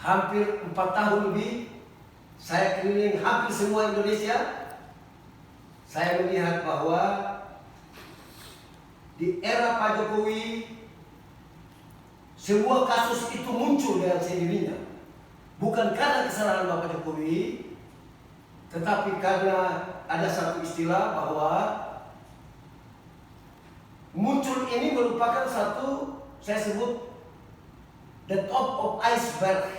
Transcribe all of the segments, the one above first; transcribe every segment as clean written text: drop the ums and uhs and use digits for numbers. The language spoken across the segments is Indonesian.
hampir 4 tahun lebih saya keliling hampir semua Indonesia. Saya melihat bahwa di era Pak Jokowi semua kasus itu muncul dengan sendirinya. Bukan karena kesalahan Bapak Jokowi, tetapi karena ada satu istilah bahwa muncul ini merupakan satu, saya sebut the top of iceberg,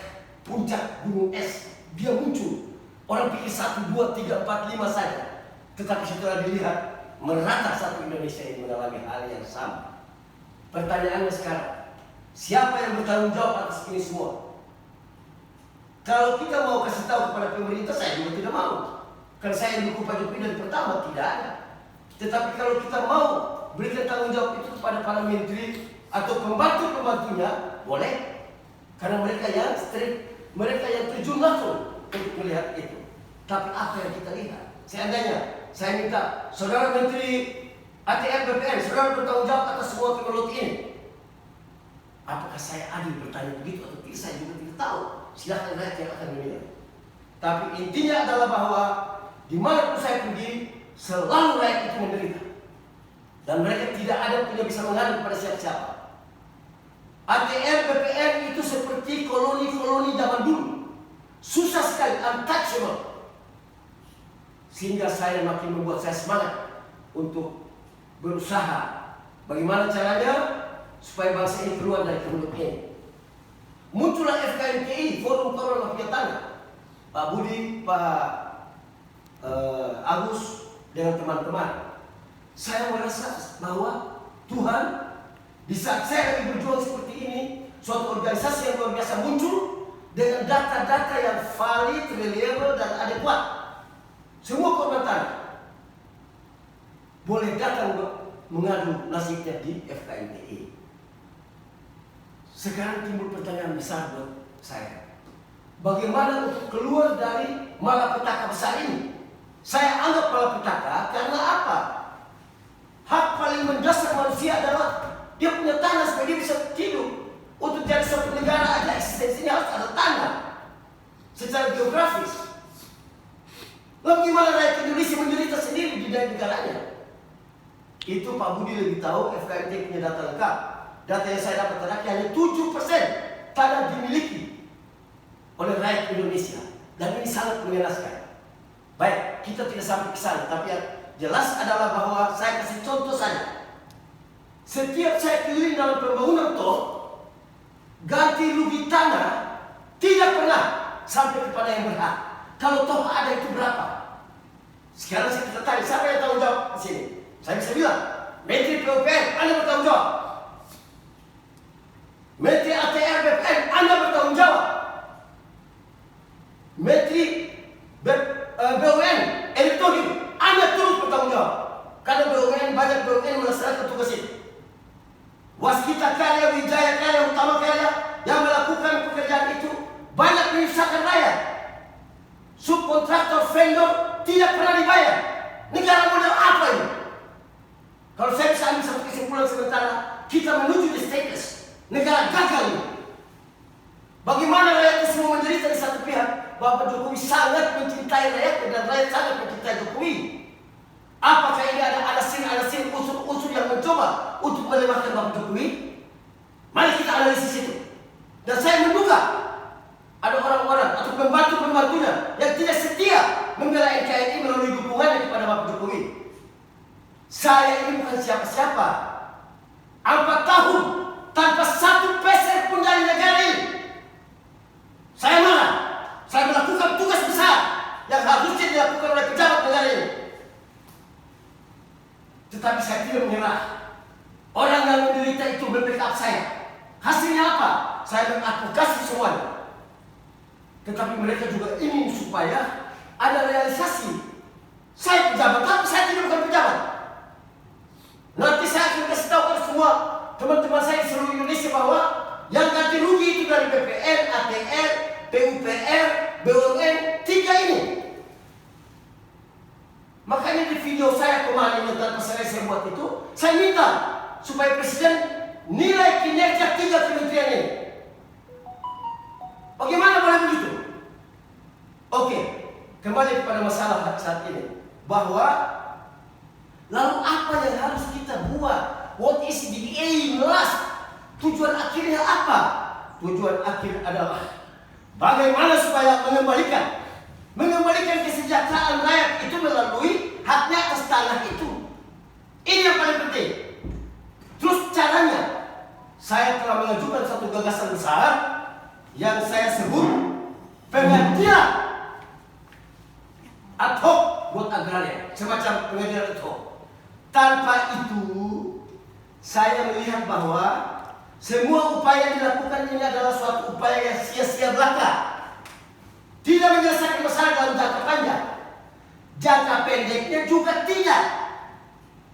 puncak gunung es. Dia muncul, orang pikir 1, 2, 3, 4, 5 saja, tetapi setelah dilihat merata satu Indonesia yang mengalami hal yang sama. Pertanyaannya sekarang, siapa yang bertanggung jawab atas ini semua? Kalau kita mau kasih tahu kepada pemerintah, saya juga tidak mau. Karena saya mendukung Pak Jokowi dari pertama, tidak ada. Tetapi kalau kita mau berikan tanggung jawab itu kepada para menteri atau pembantu-pembantunya, boleh. Karena mereka yang strict, mereka yang terjun langsung untuk melihat itu. Tapi apa yang kita lihat? Seandainya saya minta saudara Menteri ATR BPN, saudara bertanggung jawab atas semua teknologi ini, apakah saya adil bertanya begitu atau tidak? Saya juga tidak tahu. Silahkan rakyat yang akan menilai. Tapi intinya adalah bahwa dimanapun saya pergi, selalu rakyat itu menderita. Dan mereka tidak ada yang tidak bisa mengadu kepada siapa-siapa. ATR BPN itu seperti koloni-koloni zaman dulu. Susah sekali, untouchable. Sehingga saya makin membuat saya semangat untuk berusaha. Bagaimana caranya supaya bangsa ini keluar dari kemelut ini. Muncullah FKMTI, Forum Kawan Mafia Tanah. Pak Budi, Pak Agus dengan teman-teman. Saya merasa bahwa Tuhan, di saat saya lagi berjuang seperti ini, suatu organisasi yang luar biasa muncul dengan data-data yang valid, reliable, dan adekuat. Semua korban tanah boleh datang mengadu nasibnya di FKMTI. Sekarang timbul pertanyaan besar buat saya. Bagaimana untuk keluar dari malapetaka besar ini? Saya anggap malapetaka karena apa? Hak paling mendasar manusia adalah dia punya tanah supaya dia bisa hidup. Untuk jadi suatu negara ada eksistensinya harus ada tanah secara geografis. Lalu gimana rakyat Indonesia menderita sendiri di negaranya? Itu Pak Budi lebih tahu. FKMT punya data lengkap. Data yang saya dapat terakhir hanya 7% tanah dimiliki oleh rakyat Indonesia. Dan ini sangat mengenaskan. Baik, kita tidak sampai ke sana, tapi yang jelas adalah bahwa saya kasih contoh saja. Setiap saya keliling dalam pembangunan tol, ganti rugi tanah tidak pernah sampai kepada yang berhak. Kalau toh ada itu berapa? Sekarang saya kita tanya, siapa yang tanggung jawab di sini? Saya bisa bilang, Menteri PUPR, Anda bertanggung jawab. Menteri ATR BPN, Anda bertanggung jawab. Menteri BUMN, Erick Thohir, Anda turut bertanggung jawab. Karena BUMN, banyak BUMN melaksanakan tugas itu. Waskita Karya, Wijaya Karya, Utama Karya yang melakukan pekerjaan itu banyak menyusahkan rakyat. Subkontraktor, vendor tidak pernah dibayar. Negara model apa ini? Kalau saya bisa ambil satu kesimpulan sementara, kita menuju di status negara gagal ini. Bagaimana rakyat itu semua menderita di satu pihak? Bapak Jokowi sangat mencintai rakyat dan rakyat sangat mencintai Jokowi. Apakah ini ada alasan unsur-unsur yang mencoba untuk melemahkan Bapak Jokowi? Mari kita analisis itu. Dan saya menduga ada orang-orang atau pembantu-pembantunya yang tidak setia membela NKRI melalui dukungannya kepada Bapak Jokowi. Saya ini bukan siapa-siapa. 4 tahun tanpa satu peser pun dari negara ini. Saya marah. Saya melakukan tugas besar yang harusnya dilakukan oleh pejabat negara ini. Tetapi saya tidak menyerah. Orang yang menderita itu membackup saya. Hasilnya apa? Saya mengadvokasi semuanya. Tetapi mereka juga ingin supaya ada realisasi. Saya pejabat, tapi saya tidak bukan pejabat. Nanti saya akan kasih tahu kepada semua teman-teman saya di seluruh Indonesia bahwa yang ganti rugi itu dari BPN, ATR, PUPR, BUMN, 3 ini. Makanya di video saya kemarin yang tanpa saya buat itu, saya minta supaya Presiden nilai kinerja 3 kementerian ini. Bagaimana kembali kepada masalah saat ini, bahwa lalu apa yang harus kita buat? What is the aim last? Tujuan akhirnya apa? Tujuan akhir adalah bagaimana supaya mengembalikan kesejahteraan rakyat itu melalui haknya atas tanah itu. Ini yang paling penting. Terus caranya, saya telah mengajukan satu gagasan besar yang saya sebut pengadilan ad hoc buat agraria, semacam pengadilan ad hoc. Tanpa itu, saya melihat bahwa semua upaya yang dilakukan ini adalah suatu upaya yang sia-sia belaka. Tidak menyelesaikan masalah dalam jangka panjang. Jangka pendeknya juga tidak.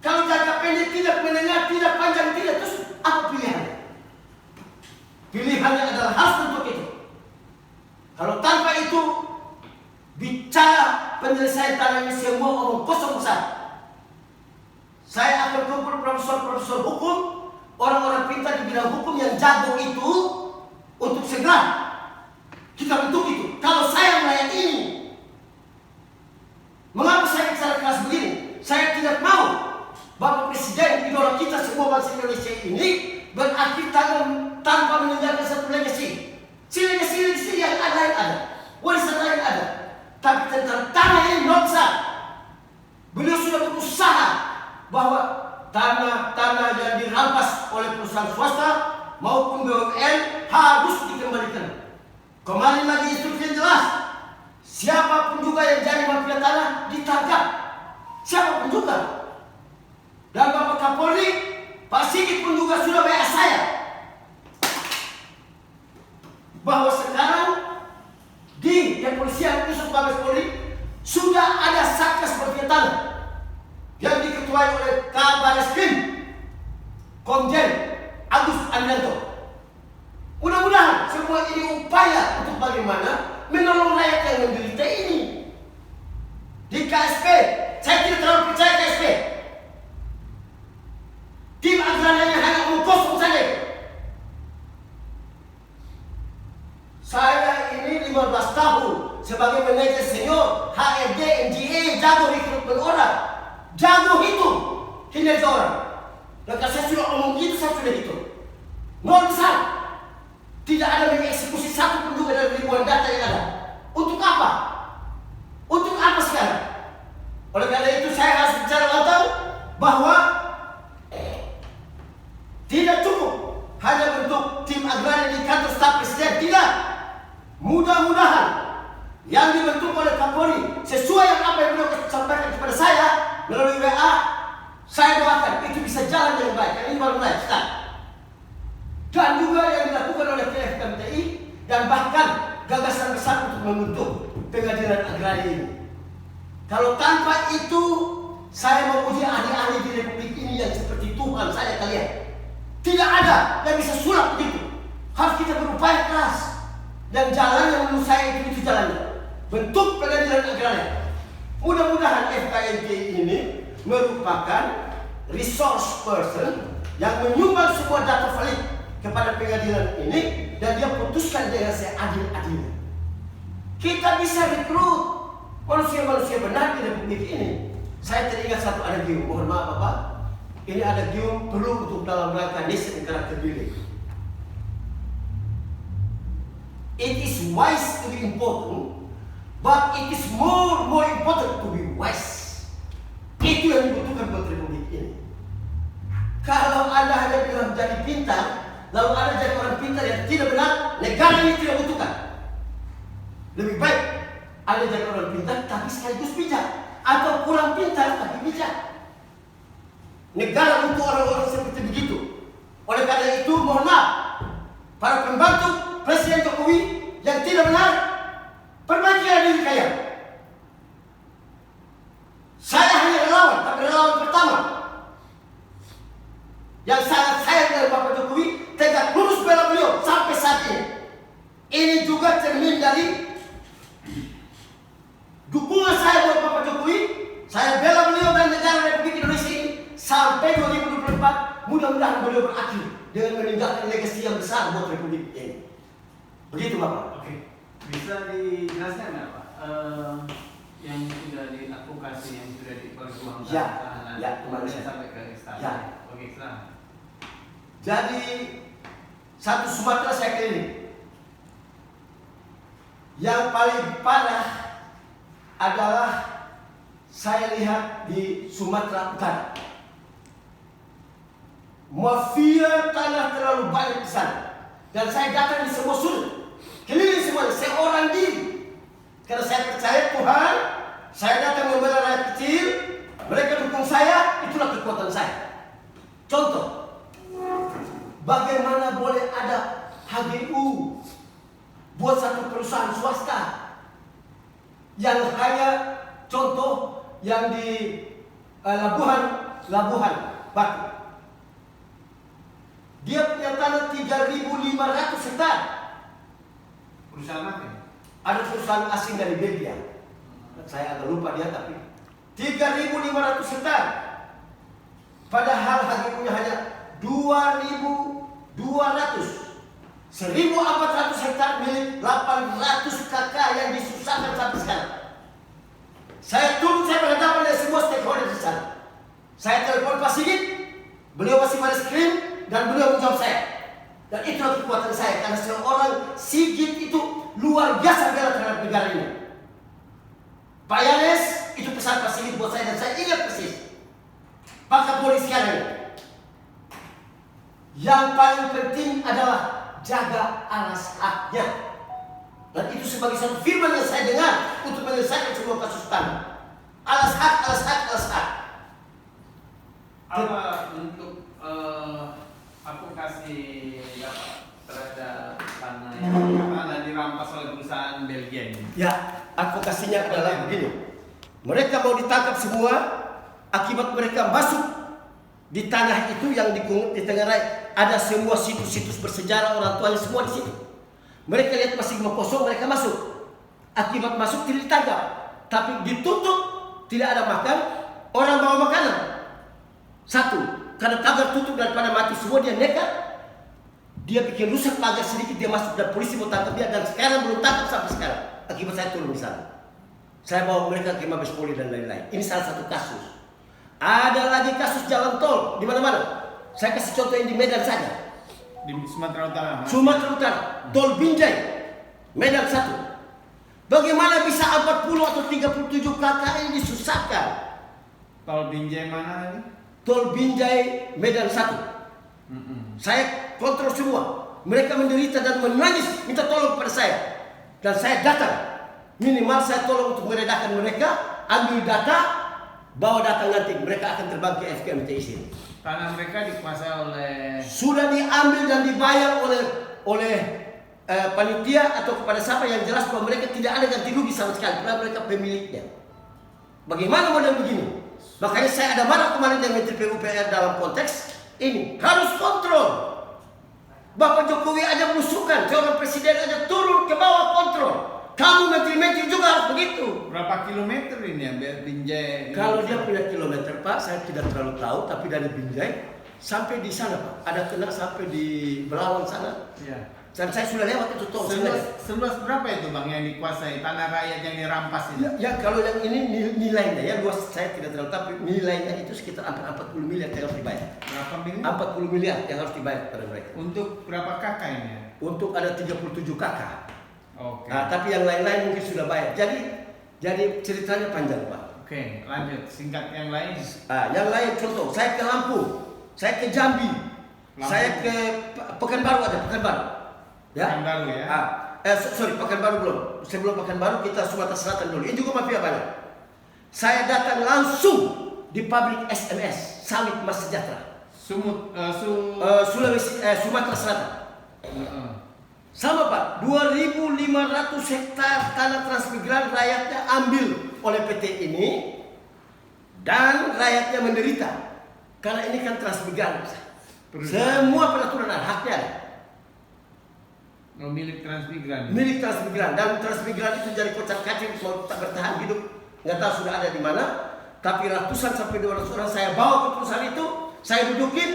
Kalau jangka pendek tidak, menengah tidak, panjang tidak, terus apa pilihannya? Pilihannya adalah harus untuk itu. Kalau tanpa itu, bicara penyelesaian tanah ini semua omong kosong besar. Saya akan kumpul profesor-profesor hukum, orang-orang pintar di bidang hukum yang jago itu untuk segera kita bentuk itu. Kalau saya melihat ini, mengapa saya bicara keras begini? Saya tidak mau Bapak Presiden, idola kita semua bangsa Indonesia ini berakhir tanpa meninggalkan satu legacy. Si yang ada, warisan lain ada. Tapi tentang tanah ini tidak besar. Beliau sudah berusaha bahwa tanah-tanah yang dirampas oleh perusahaan swasta maupun BUMN harus dikembalikan. Kemarin lagi instruksi yang jelas, siapapun juga yang jadi mafia tanah ditangkap, siapapun juga. Dan Bapak Kapolri, Pak Sigit pun juga sudah bayar saya bahwa sekarang di Kepolisian Khusus Mabes Polri sudah ada Satgas Mafia Tanah yang diketuai oleh Kabar Eskrim Komjen Agus Andrianto. Mudah-mudahan semua ini upaya untuk bagaimana menolong rakyat yang menderita ini. Di KSP, saya tidak terlalu percaya KSP. Tim agrarianya hanya omong kosong saja. Saya ini 15 tahun sebagai manajer senior HRD, MGA, jago rekrutmen orang, jago hitung kinerja orang. Dan kalau saya sudah omong itu, saya sudah hitung. Nol besar. Tidak ada mengeksekusi satu pun juga dari ribuan data yang ada. Untuk apa? Untuk apa sekarang? Oleh karena itu saya harus bicara lantang bahwa tidak cukup hanya bentuk tim agraria di kantor staf presiden. Tidak. Mudah-mudahan yang dibentuk oleh Kapolri sesuai yang apa yang beliau sampaikan kepada saya melalui WA, saya doakan itu bisa jalan dengan baik. Karena ini baru mulai start. Dan juga yang dilakukan oleh PFKMTI dan bahkan gagasan besar untuk membentuk pengadilan agraria ini. Kalau tanpa itu, saya mau uji ahli-ahli di Republik ini yang seperti Tuhan saya kalian. Tidak ada yang bisa sulap begitu. Harus kita berupaya keras. Dan jalan yang menurut saya itu jalannya. Bentuk pengadilan agraria. Mudah-mudahan FKMTI ini merupakan resource person yang menyumbang semua data valid kepada pengadilan ini dan dia putuskan dengan seadil-adilnya. Kita bisa rekrut manusia-manusia benar di Republik ini. Saya teringat satu adagium, mohon maaf Bapak. Ini adagium perlu untuk dalam rangka nation karakter building. It is wise to be important, but it is more important to be wise. Itu yang dibutuhkan buat Republik ini. Kalau Anda hanya bilang jadi pintar, lalu ada jadi orang pintar yang tidak benar, negara ini tidak butuhkan. Lebih baik ada jadi orang pintar tapi sekaligus bijak, atau kurang pintar tapi bijak. Negara butuh orang-orang seperti begitu. Oleh karena itu, mohon maaf, para pembantu Presiden Jokowi yang tidak benar, perbaikilah diri kalian. Saya hanya relawan, tapi relawan pertama yang sangat sayang dengan Bapak Jokowi, tegak lurus bela beliau sampai saat ini. Ini juga cermin dari dukungan saya buat Bapak Jokowi. Saya bela beliau dan negara Republik Indonesia ini sampai 2024. Mudah-mudahan beliau berakhir dengan meninggalkan legasi yang besar buat Republik ini. Begitu Bapak. Oke. Bisa dijelaskan nggak Pak? yang sudah diadvokasi, yang sudah diperjuangkan kemudian sampai ke istana. Ya. Oke, Islam. Jadi satu Sumatera saya keliling. Yang paling parah adalah saya lihat di Sumatera Utara. Mafia tanah terlalu banyak di sana. Dan saya datang di semua sudut, keliling semuanya, saya orang diri. Karena saya percaya Tuhan, saya datang membela rakyat kecil, mereka dukung saya, itulah kekuatan saya. Contoh, bagaimana boleh ada HGU buat satu perusahaan swasta yang hanya contoh yang di Labuhan Batu. Dia punya tanah 3.500 hektar. Perusahaan apa? Ada perusahaan asing dari Belgia. Saya agak lupa dia, tapi 3.500 hektar. Padahal HGU-nya hanya 2.200. 1.400 hektar milik 800 kakak yang disusahkan sampai sekarang. Saya berhadapan dengan semua stakeholder di sana. Saya telepon Pak Sigit, beliau masih pada screen, dan beliau menjawab saya. Dan itulah kekuatan saya, karena seorang Sigit itu luar biasa bela terhadap negara ini. Pak Yanes, itu pesan Pak Sigit buat saya, dan saya ingat persis. Pak Kapolri sekarang, yang paling penting adalah jaga alas haknya. Dan itu sebagai satu firman yang saya dengar untuk menyelesaikan semua kasus tanah. Alas hak, alas hak, alas hak. Apa untuk advokasi terhadap tanah yang dirampas oleh perusahaan Belgia ini? Ya, advokasinya adalah begini. Mereka mau ditangkap semua akibat mereka masuk di tanah itu yang di Tenggarai. Ada semua situs-situs bersejarah, orang tuanya semua di situ. Mereka lihat masih kosong, mereka masuk. Akibat masuk tidak ditangkap, tapi ditutup, tidak ada makan, orang bawa makanan. Satu, karena pagar tutup daripada mati semua, dia nekat. Dia bikin rusak pagar sedikit, dia masuk dan polisi mau tangkap dia, dan sekarang belum tangkap sampai sekarang. Akibat saya turun di sana. Saya bawa mereka ke Mabes Polri dan lain-lain. Ini salah satu kasus. Ada lagi kasus jalan tol di mana-mana. Saya kasih contoh yang di Medan saja. Di Sumatera Utara. Sumatera Utara, Tol Binjai, Medan 1. Bagaimana bisa 40 atau 37 kakak ini disusahkan? Tol Binjai mana tadi? Tol Binjai, Medan 1. Saya kontrol semua. Mereka menderita dan menangis, minta tolong kepada saya. Dan saya datang. Minimal saya tolong untuk meredakan mereka, ambil data, bawa data nanti. Mereka akan terbang ke FKMTI sini. Tanah mereka dikuasai oleh, sudah diambil dan dibayar oleh panitia atau kepada siapa yang jelas bahwa mereka tidak ada ganti rugi sama sekali karena mereka pemiliknya. Bagaimana model begini? Makanya saya ada marah kemarin dengan Menteri PUPR dalam konteks ini. Harus kontrol. Bapak Jokowi aja belusukan, seorang presiden aja turun ke bawah kontrol. Kamu menteri-menteri juga harus begitu. Berapa kilometer ini ya Binjai? Kalau dia punya kilometer Pak, saya tidak terlalu tahu. Tapi dari Binjai sampai di sana Pak, ada kena sampai di Belawan sana. Iya. Dan saya sudah lewat itu tol. Seluas berapa itu Bang yang dikuasai tanah rakyat yang dirampas ini? Ya kalau yang ini nilainya ya luas saya tidak terlalu, tapi nilainya itu sekitar 40 miliar yang harus dibayar. Berapa miliar? 40 miliar yang harus dibayar kepada mereka. Untuk berapa kakak ini ya? Untuk ada 37 kakak. Oke. Nah, tapi yang lain-lain mungkin sudah bayar. Jadi ceritanya panjang Pak. Oke, lanjut. Singkat yang lain. Yang lain contoh, saya ke Lampung, saya ke Jambi, saya ke Pekanbaru ada Pekanbaru. Ya? Pekanbaru ya. Sorry, Pekanbaru belum. Sebelum Pekanbaru kita Sumatera Selatan dulu. Ini juga mafia banyak. Saya datang langsung di pabrik SMS sawit Mas Sejahtera. Sulawesi, Sumatera Selatan. Sama Pak, 2.500 hektar tanah Transmigran rakyatnya ambil oleh PT ini dan rakyatnya menderita karena ini kan Transmigran. Semua peraturan haknya ada. Milik Transmigran. Milik Transmigran, dan Transmigran itu jadi kocar-kacir mau tak bertahan hidup, nggak tahu sudah ada di mana. Tapi ratusan sampai 200 orang saya bawa ke perusahaan itu, saya dudukin,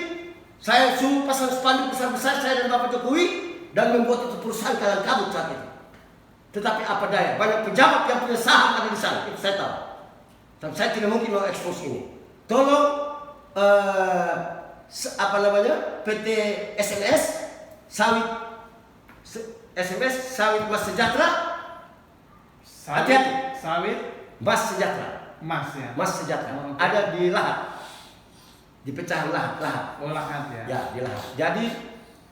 saya suruh pasang spanduk besar-besar saya dan Bapak Jokowi dan membuat itu perusahaan kalang kabut saat itu. Tetapi apa daya, banyak pejabat yang punya saham ada di sana, itu saya tahu. Tapi saya tidak mungkin mau expose ini. Tolong PT SMS sawit Mas Sejahtera. Hati-hati. Sawit Mas Sejahtera. Mas ya. Mas Sejahtera. Oh, okay. Ada di Lahat. Di pecahan Lahat. Oh, Lahat ya. Ya, di Lahat. Jadi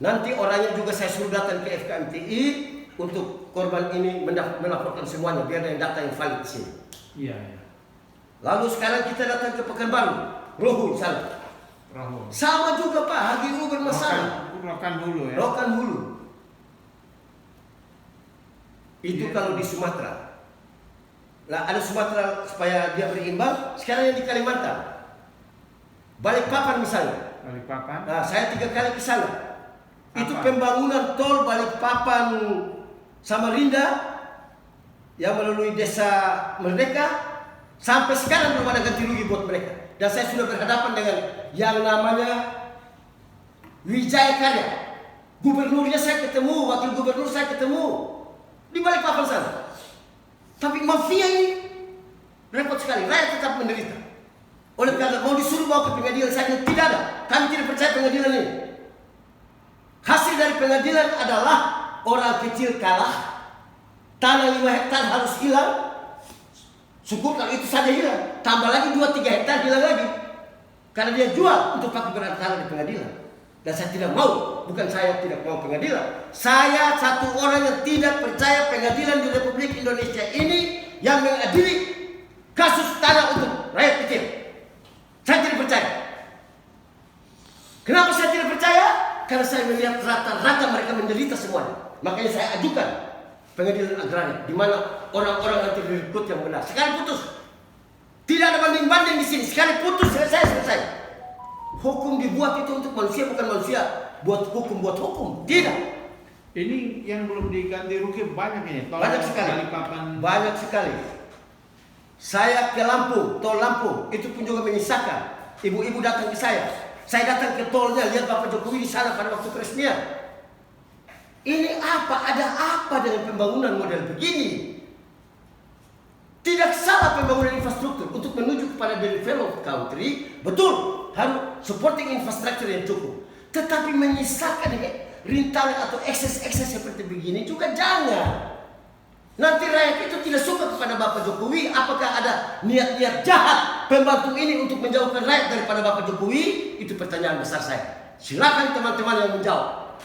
nanti orangnya juga saya suruh datang ke FKMTI untuk korban ini melaporkan semuanya biar ada yang data yang valid di sini. Iya, iya. Lalu sekarang kita datang ke Pekanbaru, Rohun sana. Rohun. Sama juga Pak, HGU bermasalah. Rokan dulu ya. Rokan Hulu. Itu Iya. kalau di Sumatera. Nah, ada Sumatera supaya dia berimbang. Sekarang yang di Kalimantan, Balikpapan misalnya. Balikpapan. Nah, saya 3 kali ke sana. Itu Apa? pembangunan tol Balikpapan Samarinda yang melalui Desa Merdeka. Sampai sekarang belum ada ganti rugi buat mereka. Dan saya sudah berhadapan dengan yang namanya Wijaya Karya. Gubernurnya saya ketemu, wakil gubernur saya ketemu di Balikpapan sana. Tapi mafia ini repot sekali, rakyat tetap menderita. Oleh karena mau disuruh bawa ke pengadilan, saya bilang tidak ada. Kami tidak percaya pengadilan ini. Hasil dari pengadilan adalah orang kecil kalah, tanah 5 hektar harus hilang. Syukur kalau itu saja hilang, tambah lagi 2-3 hektar hilang lagi. Karena dia jual untuk pakai berantara di pengadilan. Dan saya tidak mau, bukan saya tidak mau pengadilan. Saya satu orang yang tidak percaya pengadilan di Republik Indonesia ini yang mengadili kasus tanah untuk rakyat kecil. Saya tidak percaya. Kenapa saya tidak percaya? Karena saya melihat rata-rata mereka menderita semuanya. Makanya saya ajukan pengadilan agraria, di mana orang-orang nanti direkrut yang benar. Sekarang putus. Tidak ada banding-banding di sini. Sekali putus, selesai. Hukum dibuat itu untuk manusia, bukan manusia buat hukum. Tidak. Ini yang belum diganti rugi banyak ini. Tol Banyak sekali. Balikpapan. Banyak sekali. Saya ke Lampung, tol Lampung, itu pun juga menyisakan. Ibu-ibu datang ke saya. Saya datang ke tolnya, lihat Bapak Jokowi di sana pada waktu peresmian. Ini apa? Ada apa dengan pembangunan model begini? Tidak salah pembangunan infrastruktur untuk menuju kepada developed country, betul, harus supporting infrastructure yang cukup. Tetapi menyisakan rintangan atau ekses-ekses seperti begini juga jangan. Nanti rakyat itu tidak suka kepada Bapak Jokowi. Apakah ada niat-niat jahat pembantu ini untuk menjauhkan rakyat daripada Bapak Jokowi? Itu pertanyaan besar saya. Silakan teman-teman yang menjawab.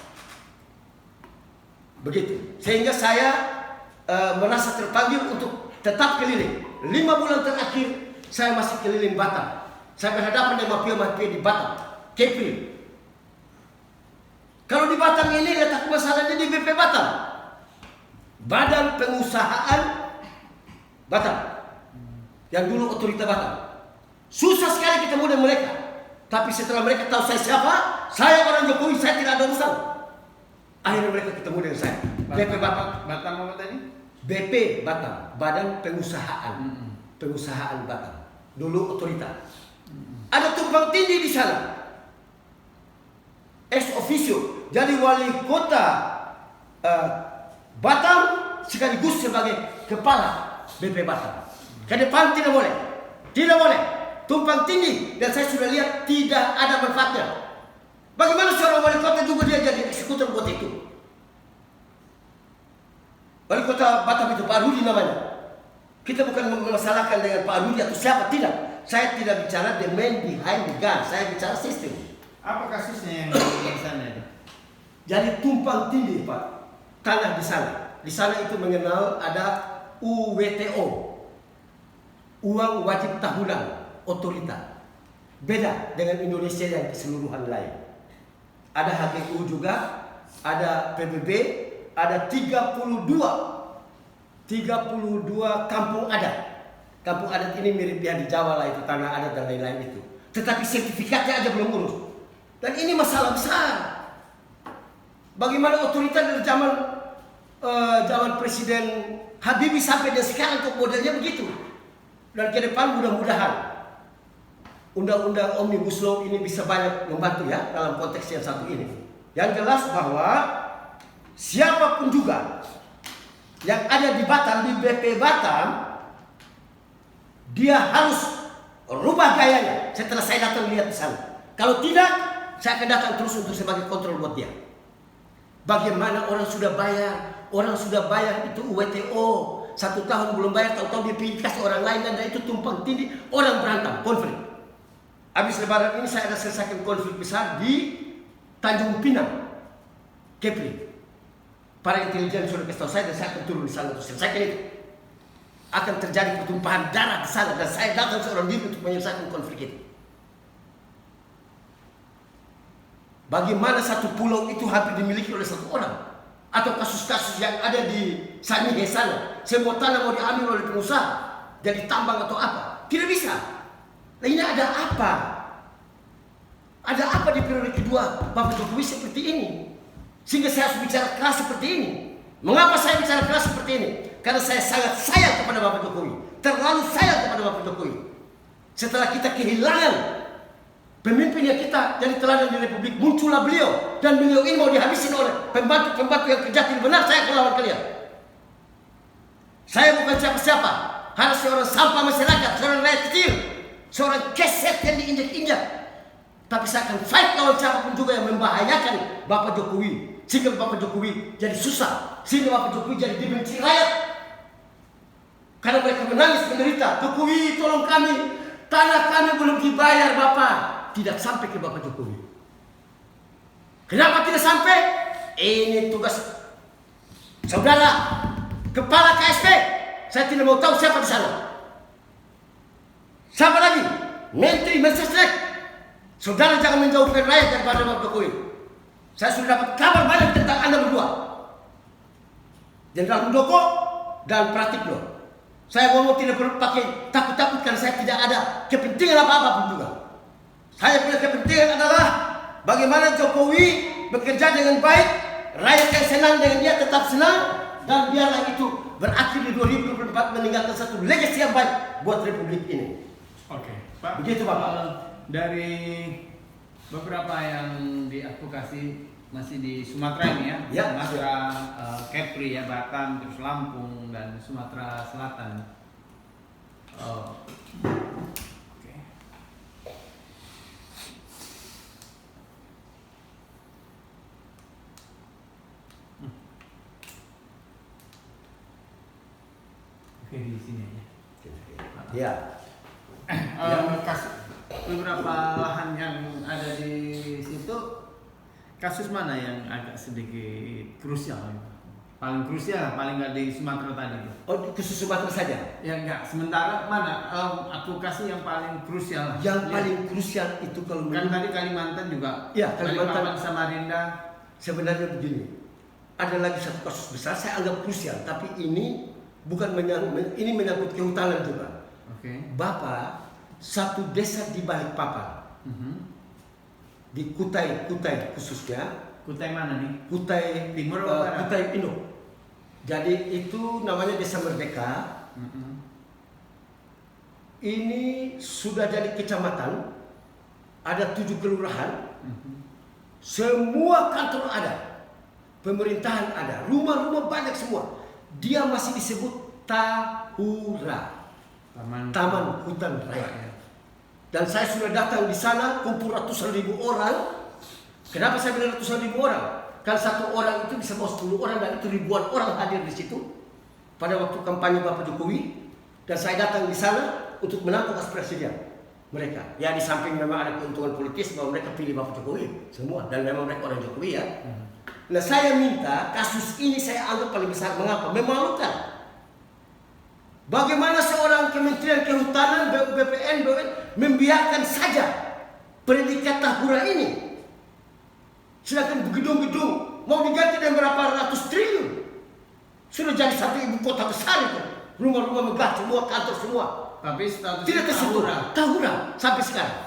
Begitu. Sehingga saya merasa terpanggil untuk tetap keliling. 5 bulan terakhir saya masih keliling Batam. Saya berhadapan dengan mafia-mafia di Batam, Kepri. Kalau di Batam ini letak masalahnya di BP Batam, Badan Pengusahaan Batam, yang dulu otorita Batam. Susah sekali ketemu dengan mereka. Tapi setelah mereka tahu saya siapa, saya orang Jokowi, saya tidak ada urusan. Akhirnya mereka ketemu dengan saya. BP Batam. Batam apa tadi? BP Batam, Badan Pengusahaan. Pengusahaan Batam. Dulu otorita. Ada tumpang tindih di sana. Ex officio. Jadi wali kota Batam sekaligus sebagai kepala BP Batam. Ke depan tidak boleh. Tidak boleh. Tumpang tindih. Dan saya sudah lihat tidak ada manfaatnya. Bagaimana seorang wali kota juga dia jadi eksekutor buat itu? Wali kota Batam itu Pak Rudi namanya. Kita bukan memasalahkan dengan Pak Rudi atau siapa, tidak. Saya tidak bicara the man behind the gun. Saya bicara sistem. Apa kasusnya yang di sana itu? Jadi tumpang tindih Pak. Tanah di sana. Di sana itu mengenal ada UWTO. Uang wajib tahunan otorita. Beda dengan Indonesia yang keseluruhan lain. Ada HGU juga, ada PBB, ada 32 kampung adat. Kampung adat ini mirip ya di Jawa lah, itu tanah adat dan lain-lain itu. Tetapi sertifikatnya aja belum urus. Dan ini masalah besar. Bagaimana otorita dari zaman Presiden Habibie sampai dan sekarang untuk modelnya begitu. Dan ke depan mudah-mudahan Undang-Undang Omnibus Law ini bisa banyak membantu ya dalam konteks yang satu ini. Yang jelas bahwa siapapun juga yang ada di Batam, di BP Batam, dia harus rubah gayanya setelah saya datang lihat di sana. Kalau tidak, saya akan datang terus untuk sebagai kontrol buat dia. Bagaimana orang sudah bayar itu UWTO 1 tahun belum bayar, tahu-tahu dia pilih kasih orang lain dan itu tumpang tindih, orang berantem, konflik. Habis lebaran ini saya ada selesaikan konflik besar di Tanjung Pinang, Kepri. Para intelijen sudah kasih tahu saya dan saya akan turun di sana untuk selesaikan itu. Akan terjadi pertumpahan darah di sana dan saya datang seorang diri untuk menyelesaikan konflik itu. Bagaimana satu pulau itu hampir dimiliki oleh satu orang? Atau kasus-kasus yang ada di Sangihe sana, semua tanah mau diambil oleh pengusaha, jadi tambang atau apa? Tidak bisa. Nah, ini ada apa? Ada apa di periode kedua Bapak Jokowi seperti ini? Sehingga saya harus bicara keras seperti ini. Mengapa saya bicara keras seperti ini? Karena saya sangat sayang kepada Bapak Jokowi. Terlalu sayang kepada Bapak Jokowi. Setelah kita kehilangan pemimpin yang kita jadi teladan di Republik, muncullah beliau. Dan beliau ini mau dihabisin oleh pembantu-pembantu yang kerja tidak benar. Saya akan lawan kalian. Saya bukan siapa-siapa. Harus seorang sampah masyarakat, seorang rakyat kecil, seorang keset yang diinjak-injak. Tapi saya akan fight lawan siapapun juga yang membahayakan Bapak Jokowi. Sehingga Bapak Jokowi jadi susah. Sehingga Bapak Jokowi jadi dibenci rakyat. Karena mereka menangis menderita. Jokowi tolong kami. Tanah kami belum dibayar Bapak. Tidak sampai ke Bapak Jokowi. Kenapa tidak sampai? Ini tugas saudara Kepala KSP. Saya tidak mau tahu siapa di sana. Siapa lagi? Menteri Mensesnek. Saudara jangan menjauhkan rakyat daripada Bapak Jokowi. Saya sudah dapat kabar banyak tentang Anda berdua. Jenderal Muldoko dan Pratikno. Saya ngomong tidak perlu pakai takut-takut karena saya tidak ada kepentingan apa-apa pun juga. Saya punya kepentingan adalah bagaimana Jokowi bekerja dengan baik, rakyat yang senang dengan dia tetap senang, dan biarlah itu berakhir di 2024 meninggalkan satu legasi yang baik buat Republik ini. Oke, Pak. Begitu Bapak. Dari beberapa yang diadvokasi masih di Sumatera ini ya, Ya. Sumatera, Kepri ya, Batam, terus Lampung dan Sumatera Selatan. Oke. Oke, di sini aja. Ya. Beberapa lahan yang ada di situ, kasus mana yang agak sedikit krusial? Paling krusial, paling nggak di Sumatera tadi? Oh, khusus Sumatera saja? Ya enggak, sementara mana advokasi yang paling krusial? Yang paling krusial itu kalau kan tadi Kalimantan juga, ya, Kalimantan, Balikpapan, Samarinda. Sebenarnya begini, ada lagi satu kasus besar saya anggap krusial, tapi ini bukan ini menyangkut kehutanan juga. Oke. Bapak, satu desa di Balikpapan, di Kutai khususnya. Kutai mana nih? Kutai Timur atau Barat? Kutai Induk. Jadi itu namanya Desa Merdeka. Ini sudah jadi kecamatan, ada 7 kelurahan, semua kantor ada, pemerintahan ada, rumah-rumah banyak semua. Dia masih disebut Tahura, Taman Hutan Raya. Dan saya sudah datang di sana, kumpul ratusan ribu orang. Kenapa saya bilang ratusan ribu orang? Kan satu orang itu bisa bawa 10 orang dan itu ribuan orang hadir di situ pada waktu kampanye Bapak Jokowi. Dan saya datang di sana untuk menampung aspirasi mereka. Ya di samping memang ada keuntungan politis bahwa mereka pilih Bapak Jokowi semua dan memang mereka orang Jokowi ya. Nah saya minta kasus ini saya anggap paling besar. Mengapa? Memalukan. Bagaimana seorang Kementerian Kehutanan, BPN, membiarkan saja predikat Tahura ini. Sedangkan gedung-gedung mau diganti dengan berapa ratus triliun. Sudah jadi satu ibu kota besar itu. Rumah-rumah megah semua, kantor semua. Tapi status tidak tersentuh. Tahura sampai sekarang.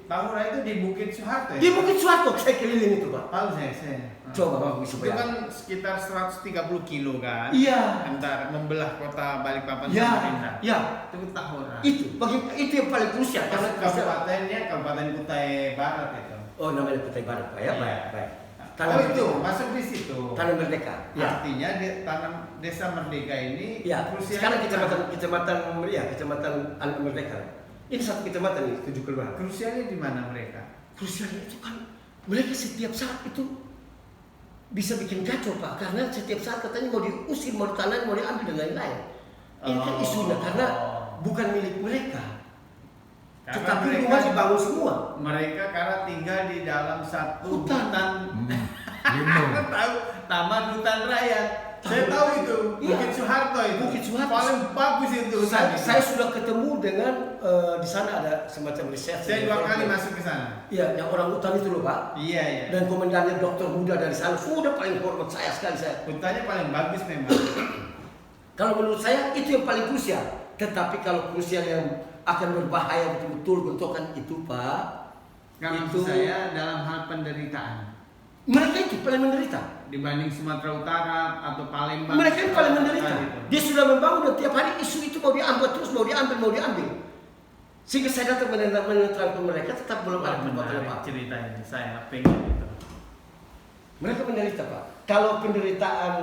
Tahura itu di Bukit Soeharto ya? Di Bukit Soeharto, saya keliling itu Pak. Tahu saya. Coba Bapak bisa Itu bayar. kan sekitar 130 kilo kan? Iya. Antara membelah kota Balikpapan Ya, Samarinda. ya. Itu Tahura. Itu yang paling krusial karena Kabupatennya Kabupaten Kutai Barat itu. oh namanya Kutai Barat Pak ya, Iya. baik. Tanah itu Merdeka. masuk di situ. Tanah Merdeka. Ya. Artinya tanah desa Merdeka ini Ya. krusialnya Sekarang di kecamatan Anak Merdeka. Ini satu kecamatan ini 7 kelurahan. krusialnya di mana mereka? Krusialnya itu kan mereka setiap saat itu bisa bikin kacau Pak, karena setiap saat katanya mau diusir, mau ditanam, mau diambil dan lain-lain. Ini kan isunya karena bukan milik mereka. Karena Tetapi mereka- rumah dibangun semua. Mereka karena tinggal di dalam satu Hutan. Lindung. Tahu taman hutan raya. Saya tahu itu. Iya. Bukit Soeharto itu. Bukit Soeharto. Paling bagus itu hutan. Saya sudah ketemu dengan di sana ada semacam riset. Saya 2 kali masuk ke sana. Iya, yang orang hutan itu loh Pak. Iya, iya. Dan komandannya dokter muda dari sana sudah paling hormat saya sekali saya. Hutannya paling bagus memang. Kalau menurut saya itu yang paling krusial. Tetapi kalau krusial yang akan berbahaya betul-betul bentrokan itu Pak, Kalau itu saya dalam hal penderitaan mereka itu paling menderita. dibanding Sumatera Utara atau Palembang. Mereka yang paling menderita. Itu. Dia sudah membangun dan tiap hari isu itu mau diambil terus, mau diambil. Sehingga saya datang menerangkan mereka tetap belum ada perbuatan Menarik apa. cerita ini, saya pengen itu. Mereka menderita Pak. Kalau penderitaan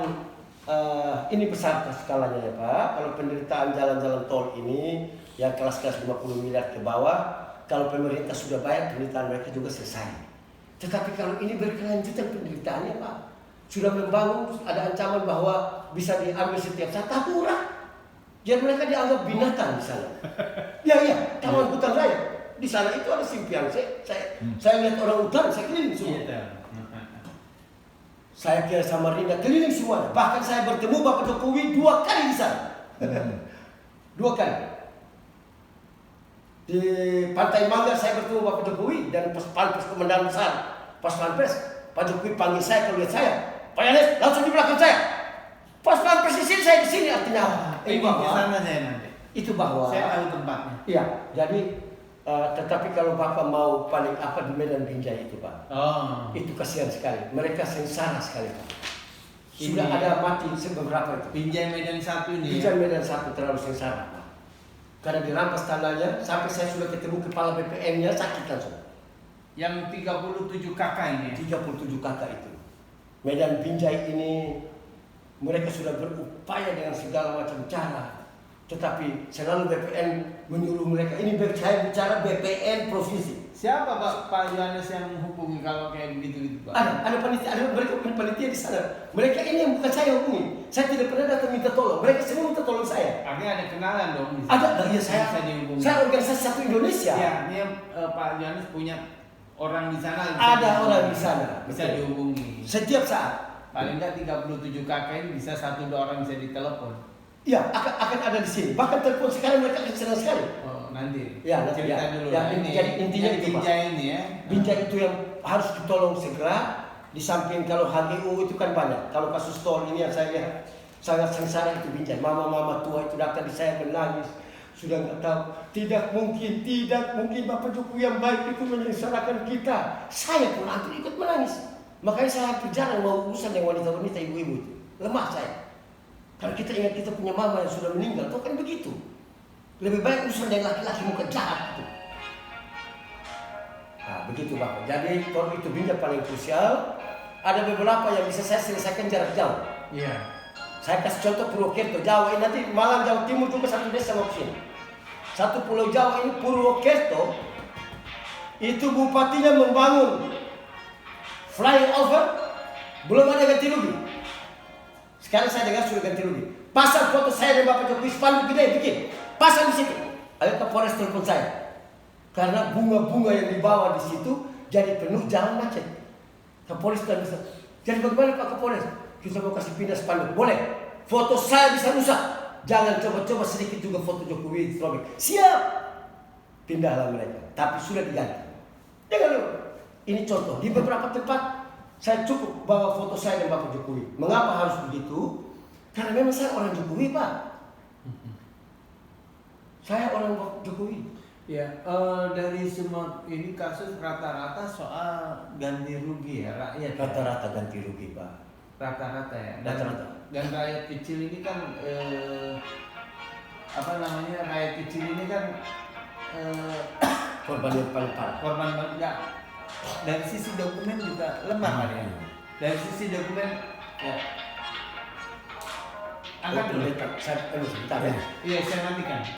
ini besar skalanya ya Pak. Kalau penderitaan jalan-jalan tol ini yang kelas-kelas 50 miliar ke bawah, kalau pemerintah sudah bayar penderitaan mereka juga selesai. Tetapi kalau ini berkelanjutan penderitaannya Pak, sudah membangun ada ancaman bahwa bisa diambil setiap saat, taburah. Jadi mereka dianggap binatang di sana. Ya, taman hutan raya. Di sana itu ada simpian. Saya lihat orang hutan, saya keliling semua. Saya ke Samarinda, keliling semua. Bahkan saya bertemu Bapak Jokowi 2 kali di sana. 2 kali. Di Pantai Mangga saya bertemu Bapak Jokowi dan pas komandan besar, pas Pampres, Pak Jokowi panggil saya kalau lihat saya, Pak Yanes langsung di belakang saya. Pas Pampres di sini, saya di sini artinya. Ini bahwa ke sana saya nanti. itu bahwa. Saya tahu tempatnya. Iya, jadi tetapi kalau Bapak mau paling apa di Medan Binjai itu Pak, Oh. itu kasihan sekali. Mereka sengsara sekali Pak. Sudah Ini- ada mati beberapa itu. Binjai Medan 1 ini. Binjai Ya? Medan 1 terlalu sengsara Pak. Karena dirampas tanahnya, sampai saya sudah ketemu kepala BPN-nya sakit langsung. Yang 37 kakak ini. 37 kakak itu. Medan Binjai ini mereka sudah berupaya dengan segala macam cara. Tetapi selalu BPN menyuruh mereka. Ini saya bicara BPN provinsi. Siapa Pak Yohanes yang hubungi kalau kayak begitu Pak? Ada panitia, ada mereka punya panitia di sana. Mereka ini yang bukan saya hubungi. Saya tidak pernah datang minta tolong. Mereka semua minta tolong saya. Artinya ada kenalan dong. di sana. Ada, iya saya. Bisa dihubungi. Saya organisasi satu Indonesia. Ya, ini Pak Yohanes punya orang di sana. Ada orang di sana. Bisa Betul. dihubungi. Setiap saat. Paling enggak 37 kakak ini bisa 1-2 orang bisa ditelepon. Iya, akan ada di sini. Bahkan telepon sekarang mereka akan senang sekali. Oh, nanti. Ya, nanti Cerita ya. dulu. Ya, Nah, ini jadi intinya yang itu, Pak. Binjai ini ya. Binjai itu yang harus ditolong segera. Di samping kalau HGU itu kan banyak. Kalau kasus tol ini yang saya lihat sangat sengsara itu Binjai. Mama-mama tua itu datang di saya menangis. Sudah nggak tahu. Tidak mungkin Bapak Jokowi yang baik itu menyengsarakan kita. Saya pun hampir ikut menangis. Makanya saya hampir jarang mau urusan dengan wanita-wanita ibu-ibu itu. Lemah saya. Kalau kita ingat kita punya mama yang sudah meninggal, itu kan begitu. Lebih baik urusan dengan laki-laki muka jahat itu. Nah, begitu Bapak. Jadi tol itu Binjai paling krusial. Ada beberapa yang bisa saya selesaikan jarak jauh. Iya. Saya kasih contoh Purwokerto, Jawa ini nanti Malang, Jawa Timur juga satu desa mau kesini. Satu pulau Jawa ini Purwokerto, itu bupatinya membangun flyover, belum ada ganti rugi. Sekarang saya dengar sudah ganti rugi. Pasang foto saya dan Bapak Jokowi, spanduk gede bikin, pasang di situ. Ayo Kapolres telepon saya, karena bunga-bunga yang dibawa di situ jadi penuh jalan macet. Kapolres dan bisa. Jadi bagaimana Pak Kapolres? Kita mau kasih pindah spanduk, boleh? Foto saya bisa rusak. Jangan coba-coba sedikit juga foto Jokowi diserobek. Siap. Pindahlah mereka. Tapi sudah diganti. Jangan lupa. Ini contoh. Di beberapa tempat saya cukup bawa foto saya dan Bapak Jokowi. Mengapa harus begitu? Karena memang saya orang Jokowi, Pak. Saya orang Jokowi. Ya, dari semua ini kasus rata-rata soal ganti rugi ya rakyat. Ya? Rata-rata ganti rugi, Pak. Rata-rata ya. Dan rakyat kecil ini kan apa namanya rakyat kecil ini kan Korban yang paling parah. korban enggak dari sisi dokumen juga lemah kan ya. Dari sisi dokumen, ya. Angkat dulu. Sebentar ya. Iya, saya matikan.